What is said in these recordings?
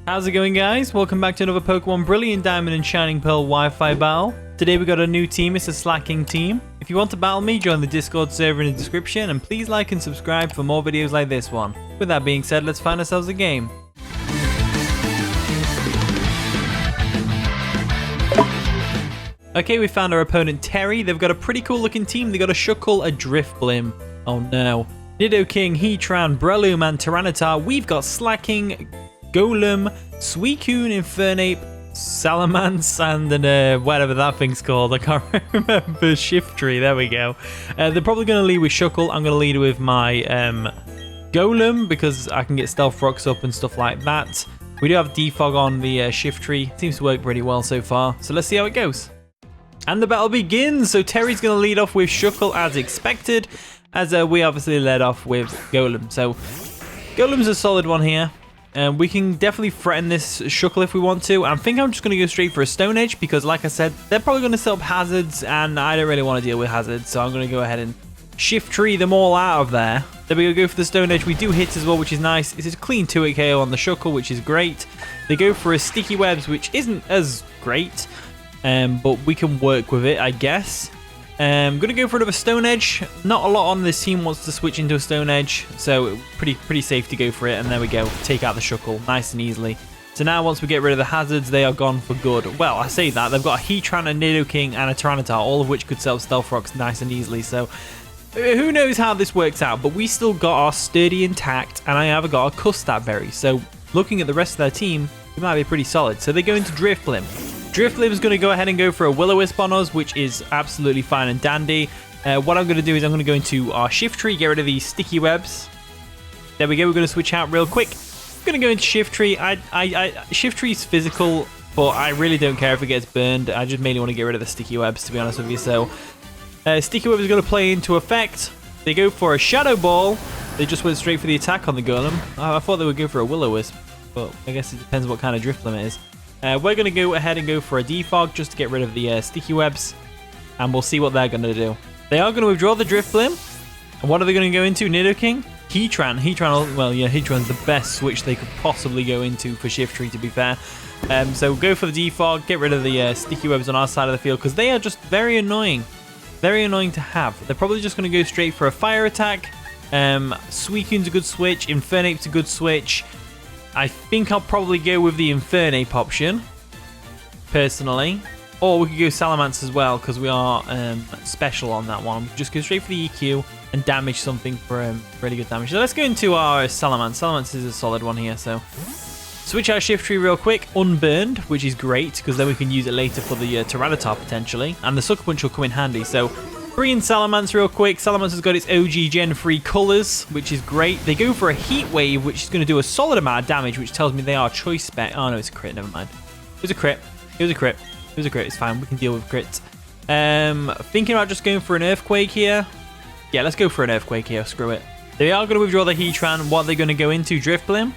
How's it going, guys? Welcome back to another Pokemon Brilliant Diamond and Shining Pearl Wi-Fi battle. Today we got a new team, it's a Slaking team. If you want to battle me, join the Discord server in the description, and please like and subscribe for more videos like this one. With that being said, let's find ourselves a game. Okay, we found our opponent Terry. They've got a pretty cool looking team. They got a Shuckle, a Drifblim. Oh no. Nidoking, Heatran, Breloom, and Tyranitar. We've got Slaking, Golem, Suicune, Infernape, Salamence, and whatever that thing's called. I can't remember. Shiftry. There we go. They're probably going to lead with Shuckle. I'm going to lead with my Golem because I can get Stealth Rocks up and stuff like that. We do have Defog on the Shiftry. Seems to work pretty well so far. So let's see how it goes. And the battle begins. So Terry's going to lead off with Shuckle as expected, as we obviously led off with Golem. So Golem's a solid one here. We can definitely threaten this Shuckle if we want to. I think I'm just going to go straight for a Stone Edge because, like I said, they're probably going to set up hazards, and I don't really want to deal with hazards. So I'm going to go ahead and Shiftry them all out of there. Then we go for the Stone Edge. We do hit as well, which is nice. It's a clean 2-hit KO on the Shuckle, which is great. They go for a Sticky Webs, which isn't as great, but we can work with it, I guess. I'm going to go for another Stone Edge. Not a lot on this team wants to switch into a Stone Edge, so pretty safe to go for it. And there we go. Take out the Shuckle nice and easily. So now once we get rid of the hazards, they are gone for good. Well, I say that. They've got a Heatran, a Nidoking, and a Tyranitar, all of which could set up Stealth Rocks nice and easily. So who knows how this works out, but we still got our Sturdy intact, and I have got a Custap Berry. So looking at the rest of their team, it might be pretty solid. So they go into Drifblim. Drifblim's going to go ahead and go for a Will-O-Wisp on us, which is absolutely fine and dandy. What I'm going to do is I'm going to go into our Shiftry, get rid of these Sticky Webs. There we go. We're going to switch out real quick. I'm going to go into Shiftry. Shiftry's physical, but I really don't care if it gets burned. I just mainly want to get rid of the Sticky Webs, to be honest with you. So Sticky Web is going to play into effect. They go for a Shadow Ball. They just went straight for the attack on the Golem. I thought they would go for a Will-O-Wisp, but I guess it depends what kind of Drifblim it is. We're going to go ahead and go for a Defog just to get rid of the Sticky Webs, and we'll see what they're going to do. They are going to withdraw the Drifblim, and what are they going to go into? Nidoking? Heatran, well, yeah, Heatran's the best switch they could possibly go into for Shiftry, to be fair. So go for the Defog, get rid of the Sticky Webs on our side of the field, because they are just very annoying. Very annoying to have. They're probably just going to go straight for a Fire Attack. Suicune's a good switch, Infernape's a good switch. I think I'll probably go with the Infernape option, personally. Or we could go Salamence as well, because we are special on that one. Just go straight for the EQ and damage something for really good damage. So let's go into our Salamence. Salamence is a solid one here, so switch our Shiftry real quick, unburned, which is great, because then we can use it later for the Tyranitar potentially. And the Sucker Punch will come in handy, so bring in Salamence real quick. Salamence has got its OG Gen 3 colours, which is great. They go for a Heat Wave, which is going to do a solid amount of damage, which tells me they are choice spec. Oh no, it's a crit, never mind. It was a crit. It was a crit. It was a crit. It's fine. We can deal with crits. Thinking about just going for an Earthquake here. Yeah, let's go for an Earthquake here. Screw it. They are going to withdraw the Heatran. What are they going to go into? Drifblim.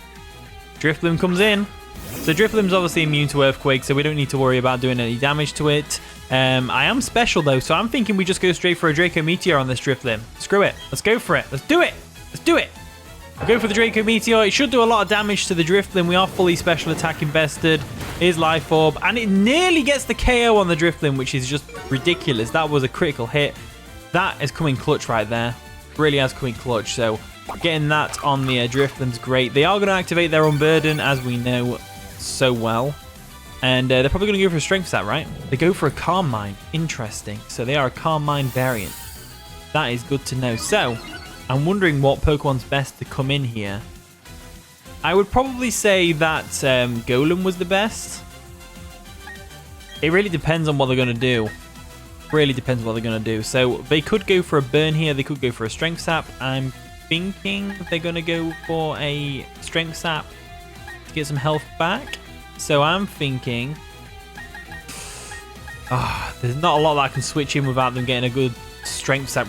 Drifblim comes in. So Drifblim's obviously immune to Earthquake, so we don't need to worry about doing any damage to it. I am special though, so I'm thinking we just go straight for a Draco Meteor on this Drifblim. Screw it. Let's go for it. Let's do it. Let's do it. We'll go for the Draco Meteor. It should do a lot of damage to the Drifblim. We are fully special attack invested. Here's Life Orb, and it nearly gets the KO on the Drifblim, which is just ridiculous. That was a critical hit. That is coming clutch right there. Really has coming clutch, so getting that on the Drifblim's great. They are going to activate their Unburden, as we know so well. And they're probably going to go for a Strength Stat, right? They go for a Calm Mind. Interesting. So they are a Calm Mind variant. That is good to know. So I'm wondering what Pokemon's best to come in here. I would probably say that Golem was the best. It really depends on what they're going to do. Really depends what they're going to do. So they could go for a Burn here. They could go for a Strength Sap. I'm thinking they're going to go for a Strength Sap to get some health back. So I'm thinking there's not a lot that I can switch in without them getting a good Strength Sap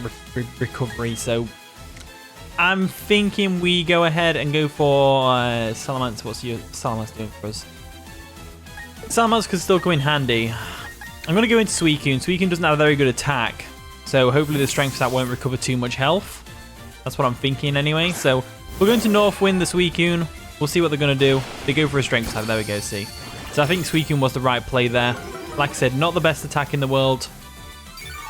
recovery. So I'm thinking we go ahead and go for Salamence. What's your Salamence doing for us? Salamence could still come in handy. I'm going to go into Suicune. Suicune doesn't have a very good attack, so hopefully the Strength Stat won't recover too much health. That's what I'm thinking anyway. So we're going to Northwind the Suicune. We'll see what they're going to do. They go for a strength type. There we go, see. So I think Suicune was the right play there. Like I said, not the best attack in the world.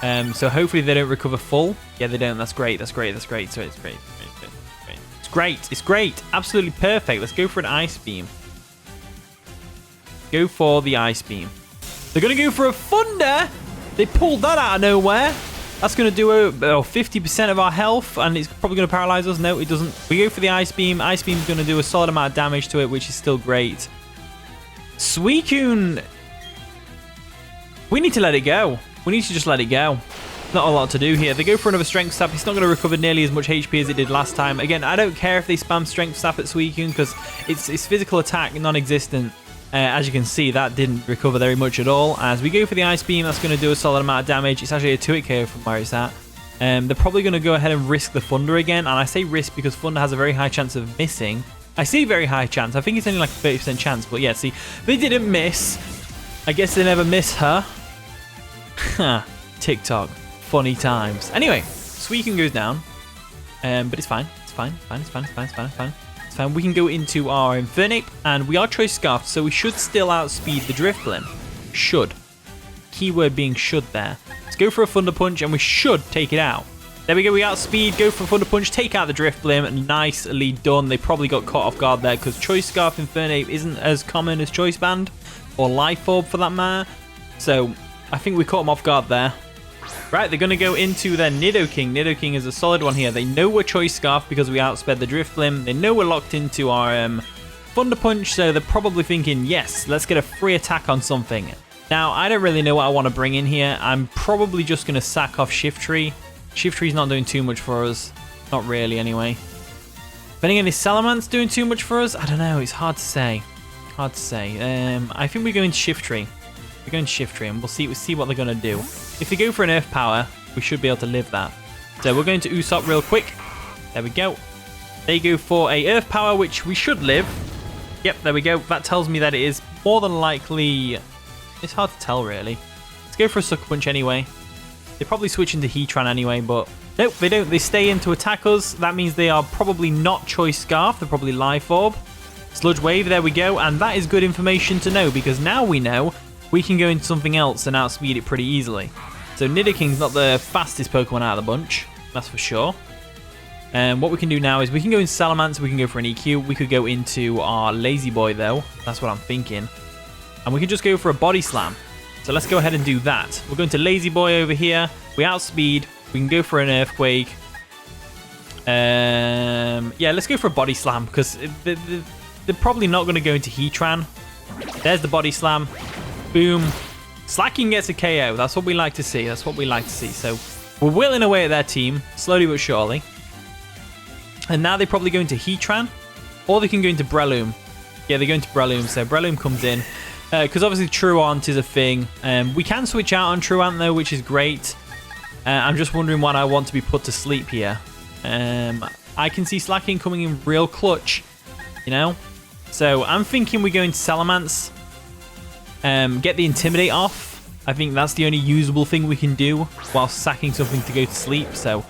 So hopefully they don't recover full. Yeah, they don't. That's great. That's great. That's great. So it's great. It's great. It's great. Absolutely perfect. Let's go for an Ice Beam. Go for the Ice Beam. They're going to go for a Thunder. They pulled that out of nowhere. That's going to do 50% of our health, and it's probably going to paralyze us. No, it doesn't. We go for the Ice Beam. Ice Beam's going to do a solid amount of damage to it, which is still great. Suicune, we need to let it go. We need to just let it go. Not a lot to do here. They go for another Strength Staff. It's not going to recover nearly as much HP as it did last time. Again, I don't care if they spam Strength Staff at Suicune because it's physical attack non-existent. As you can see, that didn't recover very much at all. As we go for the Ice Beam, that's going to do a solid amount of damage. It's actually a 2-hit KO from where it's at. They're probably going to go ahead and risk the Thunder again. And I say risk because Thunder has a very high chance of missing. I say very high chance. I think it's only like a 30% chance. But yeah, see, they didn't miss. I guess they never miss her. TikTok. Funny times. Anyway, Suicune goes down. But it's fine. It's fine. It's fine. We can go into our Infernape, and we are Choice Scarfed, so we should still outspeed the Drifblim. Should. Keyword being should there. Let's go for a Thunder Punch, and we should take it out. There we go, we outspeed, go for a Thunder Punch, take out the Drifblim. Nicely done. They probably got caught off guard there, because Choice Scarf Infernape isn't as common as Choice Band, or Life Orb for that matter. So, I think we caught them off guard there. Right, they're going to go into their Nidoking. Nidoking is a solid one here. They know we're Choice Scarf because we outsped the Drifblim. They know we're locked into our Thunder Punch, so they're probably thinking, yes, let's get a free attack on something. Now, I don't really know what I want to bring in here. I'm probably just going to sack off Shiftry. Shiftry's not doing too much for us. Not really, anyway. But again, is Salamence doing too much for us? I don't know. It's hard to say. I think we go into Shiftry. We're going to Shiftry, and we'll see what they're going to do. If they go for an Earth Power, we should be able to live that. So we're going to Usopp real quick. There we go. They go for a Earth Power, which we should live. Yep, there we go. That tells me that it is more than likely... It's hard to tell, really. Let's go for a Sucker Punch anyway. They probably switch into Heatran anyway, but... Nope, they don't. They stay in to attack us. That means they are probably not Choice Scarf. They're probably Life Orb. Sludge Wave, there we go. And that is good information to know, because now we know we can go into something else and outspeed it pretty easily. So Nidoking's not the fastest Pokemon out of the bunch, that's for sure. And what we can do now is we can go in Salamence, we can go for an EQ. We could go into our Lazy Boy though, that's what I'm thinking. And we can just go for a Body Slam. So let's go ahead and do that. We're going to Lazy Boy over here. We outspeed, we can go for an Earthquake. Yeah, let's go for a Body Slam because they're probably not going to go into Heatran. There's the Body Slam. Boom. Slaking gets a KO. That's what we like to see. So we're whittling away at their team, slowly but surely. And now they probably go into Heatran, or they can go into Breloom. Yeah, they go into Breloom. So Breloom comes in. Because obviously Truant is a thing. We can switch out on Truant though, which is great. I'm just wondering what I want to be put to sleep here. I can see Slaking coming in real clutch, you know? So I'm thinking we go into Salamence. Get the Intimidate off. I think that's the only usable thing we can do while sacking something to go to sleep. So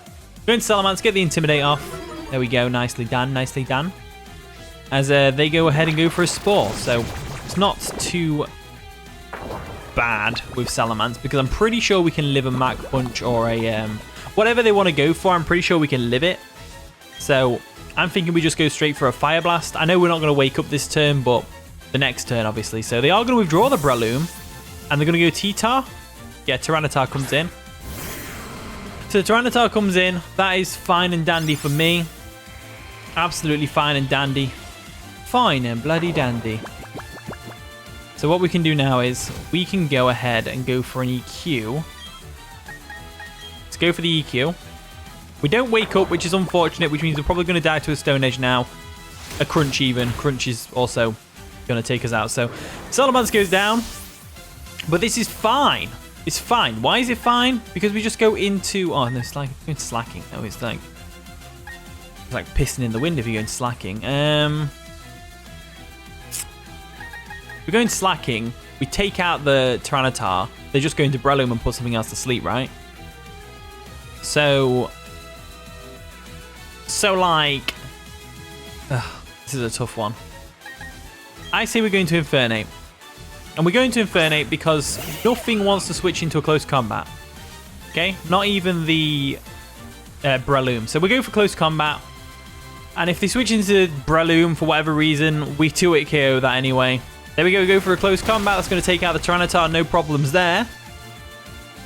go into Salamence, get the Intimidate off. There we go. Nicely done. As they go ahead and go for a Spore. So it's not too bad with Salamence because I'm pretty sure we can live a Mach Punch or a whatever they want to go for. I'm pretty sure we can live it. So I'm thinking we just go straight for a Fire Blast. I know we're not going to wake up this turn, but the next turn, obviously. So they are going to withdraw the Breloom. And they're going to go T-Tar. Yeah, Tyranitar comes in. So Tyranitar comes in. That is fine and dandy for me. Absolutely fine and dandy. Fine and bloody dandy. So what we can do now is we can go ahead and go for an EQ. Let's go for the EQ. We don't wake up, which is unfortunate, which means we're probably going to die to a Stone Edge now. A Crunch even. Crunch is also going to take us out. So Salamence goes down, but this is fine. It's fine. Why is it fine? Because we just go into no, it's like going to Slaking. No, it's like pissing in the wind if you go into Slaking. We're going Slaking. We take out the Tyranitar. They just go into Breloom and put something else to sleep, right? So like, this is a tough one. I say we're going to Infernape. And we're going to Infernape because nothing wants to switch into a close combat. Okay? Not even the Breloom. So we go for close combat. And if they switch into Breloom for whatever reason, we 2-hit KO that anyway. There we go. We go for a close combat. That's going to take out the Tyranitar. No problems there.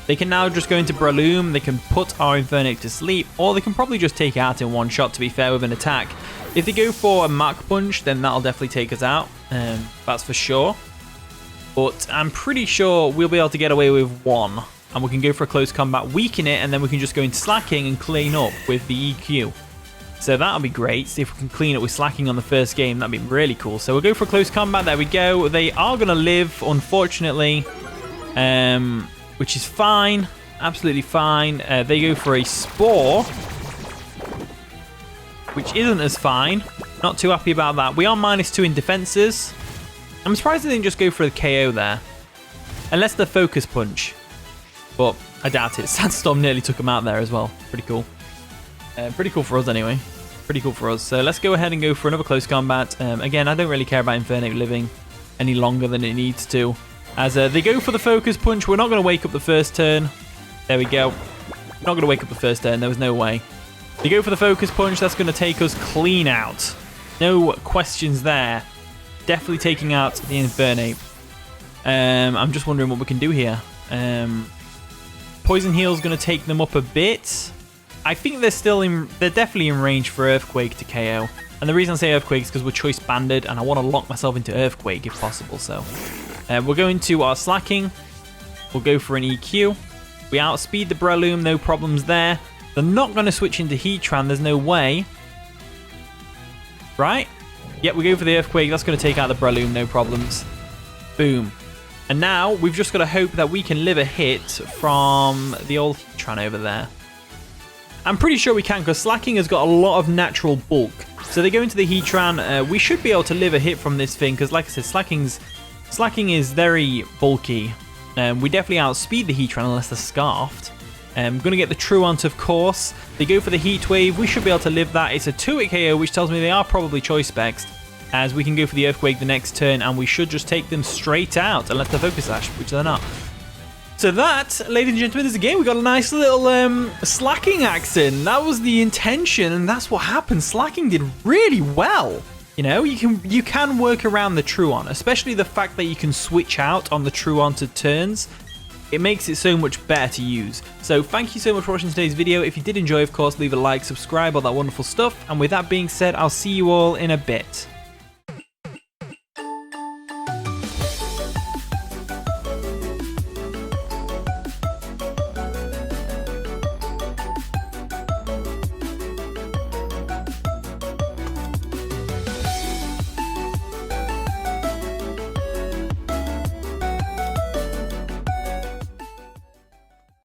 They can now just go into Breloom. They can put our Infernape to sleep. Or they can probably just take it out in one shot, to be fair, with an attack. If they go for a Mach Punch, then that'll definitely take us out. That's for sure. But I'm pretty sure we'll be able to get away with one. And we can go for a close combat, weaken it, and then we can just go into Slaking and clean up with the EQ. So that'll be great. See if we can clean up with Slaking on the first game. That'd be really cool. So we'll go for a close combat. There we go. They are going to live, unfortunately. Which is fine. Absolutely fine. They go for a Spore. Which isn't as fine. Not too happy about that. We are -2 in defenses. I'm surprised they didn't just go for a KO there. Unless the Focus Punch. But I doubt it. Sandstorm nearly took him out there as well. Pretty cool. Pretty cool for us anyway. Pretty cool for us. So let's go ahead and go for another close combat. Again, I don't really care about Infernape living any longer than it needs to. As they go for the Focus Punch. We're not going to wake up the first turn. There we go. We're not going to wake up the first turn. There was no way. They go for the Focus Punch. That's going to take us clean out. No questions there. Definitely taking out the Infernape. I'm just wondering what we can do here. Poison Heal is going to take them up a bit. I think they're definitely in range for Earthquake to KO. And the reason I say Earthquake is because we're choice banded and I want to lock myself into Earthquake if possible. So we're going to our Slaking. We'll go for an EQ. We outspeed the Breloom, no problems there. They're not going to switch into Heatran, there's no way. Right? Yep, we go for the Earthquake. That's going to take out the Breloom, no problems. Boom. And now we've just got to hope that we can live a hit from the old Heatran over there. I'm pretty sure we can because Slaking has got a lot of natural bulk. So they go into the Heatran. We should be able to live a hit from this thing because, like I said, Slaking is very bulky. We definitely outspeed the Heatran unless they're scarfed. Going to get the Truant, of course. They go for the Heat Wave. We should be able to live that. It's a 2-hit KO, which tells me they are probably choice specs. As we can go for the Earthquake the next turn, and we should just take them straight out unless they're Focus Sash, which they're not. So that, ladies and gentlemen, is the game. We got a nice little Slaking accent. That was the intention, and that's what happened. Slaking did really well. You know, you can work around the Truant, especially the fact that you can switch out on the Truanted turns. It makes it so much better to use. So thank you so much for watching today's video. If you did enjoy, of course, leave a like, subscribe, all that wonderful stuff. And with that being said, I'll see you all in a bit.